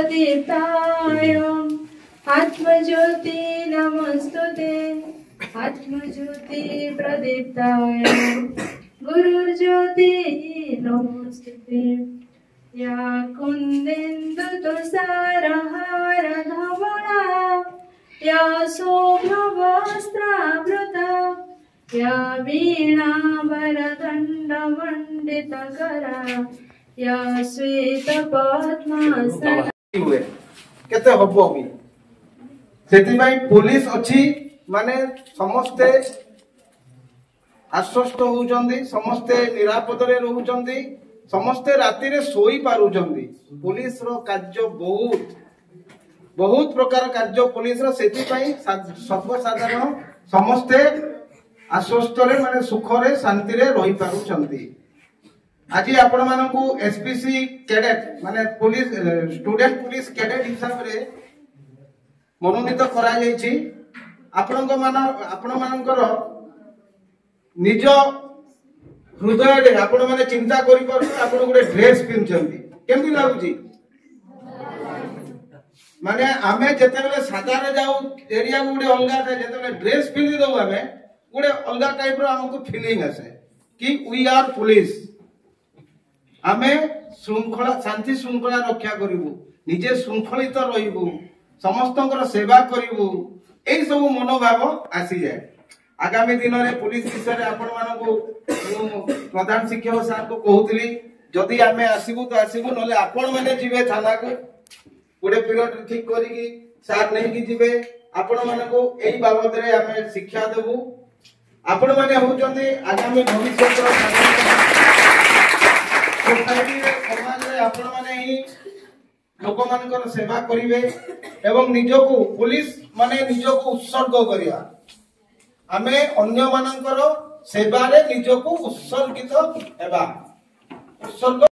प्रदीप्ताय आत्मज्योति नमस्तुते आत्मज्योति प्रदीप्ताय गुरुर्ज्योति नमस्तुते या कुन्देन्दु तुषारहार धवला या शोभवस्त्रावृता या वीणावरदण्डमण्डितकरा या श्वेतपद्मासना केते हबो भी सेति भाई पुलिस अछि माने समस्ते आश्वस्त होउचंदी समस्ते निरापद रे रहउचंदी समस्ते राति रे सोई पारुचंदी पुलिस रो कार्य बहुत प्रकार कार्य पुलिस रो सेति भाई सर्वसाधारण समस्ते आश्वस्त रे माने सुख रे शांति रे रही पारुचंदी आज आपण मानकू एसपीसी कैडेट माने पुलिस स्टूडेंट पुलिस कैडेट हिसाब रे मनोनीत करा जायछि आपण मानकर निज हृदय रे आपण माने चिंता करि पारु आपण गुडे ड्रेस पिनचंती केमति लागुची माने आमे जते बेले सादा रे जाऊ एरिया गुडे अलगा था जते बेले ड्रेस पिनि दउ आमे गुडे अलगा टाइप रो हमको फीलिंग आसे कि वी आर पुलिस आमे श्रृंखला शांति श्रृंखला रक्षा करिवु निजे श्रृंखलित रहिबु समस्तंकर सेवा करिवु एई सब मनोभाव आसी जाय आगामी दिन रे पुलिस विषय रे आपण मानकू प्रधान शिक्षक सर को कहउतली जदी आमे आसीबु तो आसीबु नले आपण माने जिवे थाना को गुडे पीरियड ठीक करिकी सर नै कि जिवे आपण मानकू एई बाबत रे आमे शिक्षा देबु आपण माने होचंदी आगामी भविष्य रो सोसाइटी समाज रे आपण माने ही लोक मानकर सेवा करिवे एवं निजको पुलिस माने निजको उत्सर्ग करिया आमे अन्य मानकर सेवा रे निजको उत्सर्गित हेबा उत्सर्ग